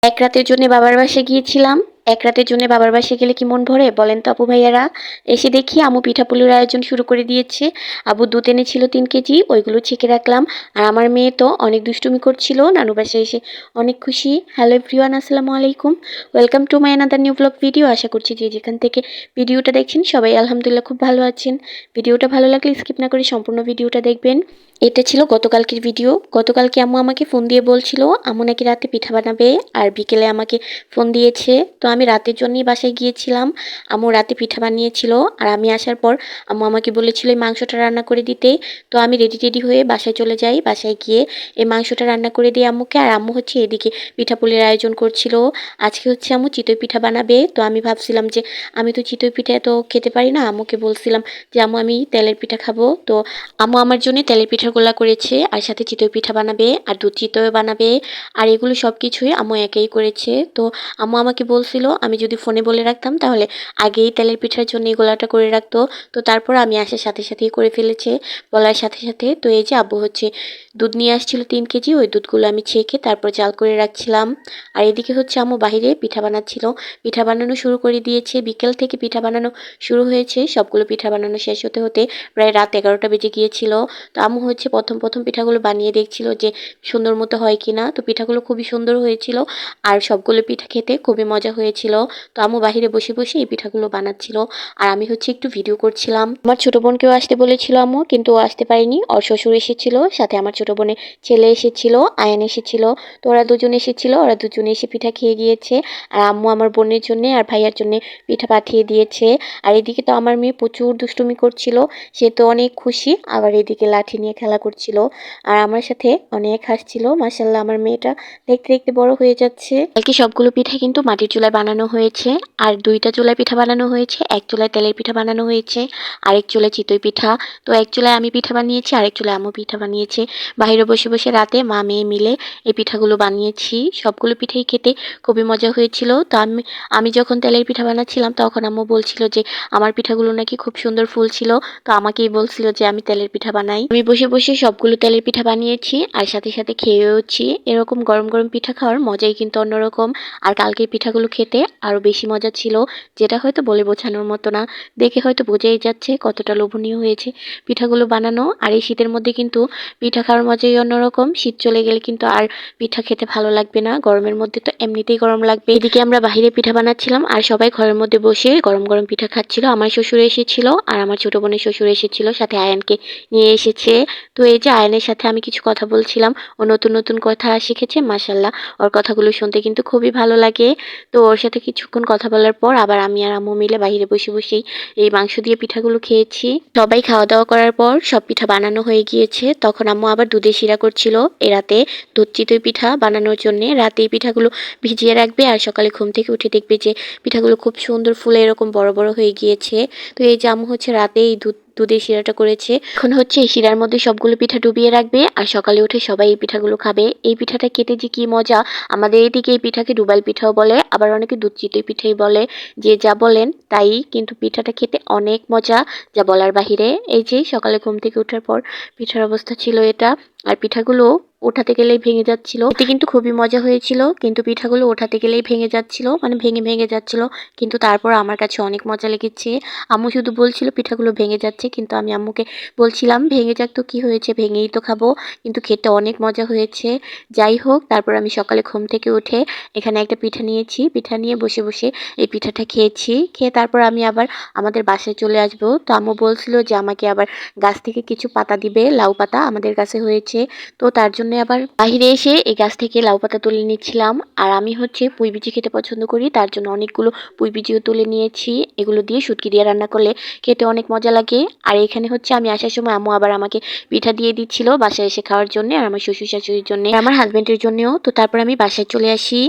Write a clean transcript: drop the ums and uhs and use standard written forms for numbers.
এক রাতের জন্য বাবার বাসায় গিয়েছিলাম। এক রাতের জন্য বাবার বাসায় গেলে কি মন ভরে বলেন তো আপু ভাইয়ারা? এসে দেখি আম্মু পিঠাপুলির আয়োজন শুরু করে দিয়েছে। আব্বু দুধ এনেছিল 3 কেজি, ওইগুলো ছেঁকে রাখলাম। আর আমার মেয়ে তো অনেক দুষ্টুমি করছিল, নানু বাসায় এসে অনেক খুশি। হ্যালো এভরিওয়ান, আসসালামু আলাইকুম। Welcome to my another new blog video. আশা করছি যে যেখান থেকে ভিডিওটা দেখছেন সবাই আলহামদুলিল্লাহ খুব ভালো আছেন। ভিডিওটা ভালো লাগলে স্কিপ না করে সম্পূর্ণ ভিডিওটা দেখবেন। এটা ছিল গতকালকের ভিডিও। গতকালকে আম্মু আমাকে ফোন দিয়ে বলছিল আম্মু নাকি রাতে পিঠা বানাবে, আর বিকেলে আমাকে ফোন দিয়েছে। তো আমি রাতের জন্যই বাসায় গিয়েছিলাম। আম্মু রাতে পিঠা বানিয়েছিল, আর আমি আসার পর আম্মু আমাকে বলেছিল এই মাংসটা রান্না করে দিতে। তো আমি রেডি হয়ে বাসায় চলে যাই। বাসায় গিয়ে এই মাংসটা রান্না করে দিই আম্মুকে, আর আম্মু হচ্ছে এদিকে পিঠাপুলির আয়োজন করছিল। আজকে হচ্ছে আম্মু চিতই পিঠা বানাবে। তো আমি ভাবছিলাম যে আমি তো চিতই পিঠা তো খেতে পারি না, আম্মুকে বলছিলাম যে আম্মু আমি তেলের পিঠা খাবো। তো আম্মু আমার জন্য তেলের পিঠাগুলা করেছে, আর সাথে চিতই পিঠা বানাবে, আর দুধ চিতই বানাবে। আর এগুলো সব কিছুই আম্মু একাই করেছে। তো আম্মু আমাকে বলছিল আমি যদি ফোনে বলে রাখতাম তাহলে আগেই তেলের পিঠার জন্য এগুলাটা করে রাখতো। তো তারপর আমি আসার সাথে সাথেই করে ফেলেছে, বলার সাথে সাথে। তো এই যে আব্বু হচ্ছে দুধ নিয়ে আসছিল 3 কেজি, ওই দুধগুলো আমি ছেঁকে তারপর জাল করে রাখছিলাম। আর এদিকে হচ্ছে আম্মু বাহিরে পিঠা বানাচ্ছিল। পিঠা বানানো শুরু করে দিয়েছে, বিকেল থেকে পিঠা বানানো শুরু হয়েছে। সবগুলো পিঠা বানানো শেষ হতে হতে প্রায় রাত 11টা বেজে গিয়েছিল। তো আম্মু হচ্ছে প্রথম পিঠাগুলো বানিয়ে দেখছিল যে সুন্দর মতো হয় কিনা। তো পিঠাগুলো খুবই সুন্দর হয়েছিল, আর সবগুলো পিঠা খেতে খুবই মজা হয়েছিল। তো আম্মু বাহিরে বসে বসে এই পিঠাগুলো বানাচ্ছিল, আর আমি হচ্ছে একটু ভিডিও করছিলাম। আমার ছোট বোনকেও আসতে বলেছিল আম্মু, কিন্তু ও আসতে পারেনি। ওর শ্বশুর এসেছিল, সাথে আমার ছোট বোনের ছেলে এসেছিল, আয়ান এসেছিল। তো ওরা দুজন এসেছিল, ওরা দুজনে এসে পিঠা খেয়ে গিয়েছে। আর আম্মু আমার বোনের জন্য আর ভাইয়ার জন্য পিঠা পাঠিয়ে দিয়েছে। আর এদিকে তো আমার মেয়ে প্রচুর দুষ্টুমি করছিল, সে তো অনেক খুশি। আবার এদিকে লাঠি নিয়ে খেলা করছিল, আর আমার সাথে অনেক হাসছিল। মাশাআল্লাহ আমার মেয়েটা দেখতে দেখতে বড় হয়ে যাচ্ছে। কালকে সবগুলো পিঠা কিন্তু মাটির চুলায় বানানো হয়েছে, আর 2টা চুলায় পিঠা বানানো হয়েছে। এক চুলায় তেলের পিঠা বানানো হয়েছে, আরেক চুলায় চিতই পিঠা। তো এক চুলায় আমি পিঠা বানিয়েছি, আরেক চুলায় আম্মু পিঠা বানিয়েছে। বাইরে বসে বসে রাতে মা মেয়ে মিলে এই পিঠাগুলো বানিয়েছি। সবগুলো পিঠাই খেতে খুবই মজা হয়েছিল। তো আমি যখন তেলের পিঠা বানাচ্ছিলাম তখন আম্মু বলছিল যে আমার পিঠাগুলো নাকি খুব সুন্দর ফুলছিল। তো আমাকেই বলছিল যে আমি তেলের পিঠা বানাই। আমি বসে বসে সবগুলো তেলের পিঠা বানিয়েছি, আর সাথে সাথে খেয়েওছি। এরকম গরম গরম পিঠা খাওয়ার মজাই কিন্তু অন্যরকম। আর কালকের পিঠাগুলো খেতে আরো বেশি মজা ছিল, যেটা হয়তো বলে বোঝানোর মতো না। দেখে হয়তো বোঝাই যাচ্ছে কতটা লোভনীয় হয়েছে পিঠাগুলো বানানো। আর এই শীতের মধ্যে কিন্তু পিঠা খাওয়ার মজাই অন্যরকম। শীত চলে গেলে কিন্তু আর পিঠা খেতে ভালো লাগবে না, গরমের মধ্যে তো এমনিতেই গরম লাগবে। এদিকে আমরা বাহিরে পিঠা বানাচ্ছিলাম, আর সবাই ঘরের মধ্যে বসে গরম গরম পিঠা খাচ্ছিল। আমার শ্বশুর এসেছিল, আর আমার ছোট বোনের শ্বশুর এসেছিল, সাথে আয়ানকে নিয়ে এসেছে। তো এই যে আয়ানের সাথে আমি কিছু কথা বলছিলাম, ও নতুন নতুন কথা শিখেছে। মাশাআল্লাহ, ওর কথাগুলো শুনতে কিন্তু খুবই ভালো লাগে। তো ওর সাথে কিছুক্ষণ কথা বলার পর আবার আমি আর আম্মু মিলে বাইরে বসে বসেই এই মাংস দিয়ে পিঠাগুলো খেয়েছি। সবাই খাওয়া দাওয়া করার পর সব পিঠা বানানো হয়ে গিয়েছে। তখন আম্মু আবার দুধের শিরা করছিল। এ রাতে দুধ চিতই পিঠা বানানোর জন্য রাতে এই পিঠাগুলো ভিজিয়ে রাখবে, আর সকালে ঘুম থেকে উঠে দেখবে যে পিঠাগুলো খুব সুন্দর ফুলে এরকম বড় বড় হয়ে গিয়েছে। তো এই যে আম্মু হচ্ছে রাতে এই দুধের শিরাটা করেছে। এখন হচ্ছে এই শিরার মধ্যে সবগুলো পিঠা ডুবিয়ে রাখবে, আর সকালে উঠে সবাই এই পিঠাগুলো খাবে। এই পিঠাটা খেতে যে কি মজা! আমাদের এইদিকে এই পিঠাকে ডুবাল পিঠাও বলে, আবার অনেকে দুধ চিতই পিঠাই বলে। যে যা বলেন তাই, কিন্তু পিঠাটা খেতে অনেক মজা, যা বলার বাহিরে। এই যে সকালে ঘুম থেকে ওঠার পর পিঠার অবস্থা ছিল এটা। আর পিঠাগুলো ওঠাতে গেলেই ভেঙে যাচ্ছিল। এতে কিন্তু খুবই মজা হয়েছিল, কিন্তু পিঠাগুলো ওঠাতে গেলেই ভেঙে যাচ্ছিল, মানে ভেঙে ভেঙে যাচ্ছিল। কিন্তু তারপর আমার কাছে অনেক মজা লেগেছে। আম্মু শুধু বলছিল পিঠাগুলো ভেঙে যাচ্ছে, কিন্তু আমি আম্মুকে বলছিলাম ভেঙে যাক তো কি হয়েছে, ভেঙেই তো খাবো। কিন্তু খেতে অনেক মজা হয়েছে। যাই হোক, তারপর আমি সকালে ঘুম থেকে উঠে এখানে একটা পিঠা নিয়েছি। পিঠা নিয়ে বসে বসে এই পিঠাটা খেয়েছি। খেয়ে তারপর আমি আবার আমাদের বাসায় চলে আসবো। তো আম্মু বলছিল যে আমাকে আবার গাছ থেকে কিছু পাতা দিবে, লাউ পাতা আমাদের গাছে হয়েছে। তো তার জন্য আবার বাহিরে এসে এই গাছ থেকে লাউ পাতা তুলে নিচ্ছিলাম। আর আমি হচ্ছে পুঁই বিচি খেতে পছন্দ করি, তার জন্য অনেকগুলো পুঁই বিচিও তুলে নিয়েছি। এগুলো দিয়ে শুটকি দিয়ে রান্না করলে খেতে অনেক মজা লাগে। আর এখানে হচ্ছে আমি আসার সময় আম্মু আবার আমাকে পিঠা দিয়ে দিচ্ছিল বাসায় এসে খাওয়ার জন্য, আর আমার শ্বশুর শাশুড়ির জন্য, আমার হাজবেন্ডের জন্যও। তো তারপর আমি বাসায় চলে আসি।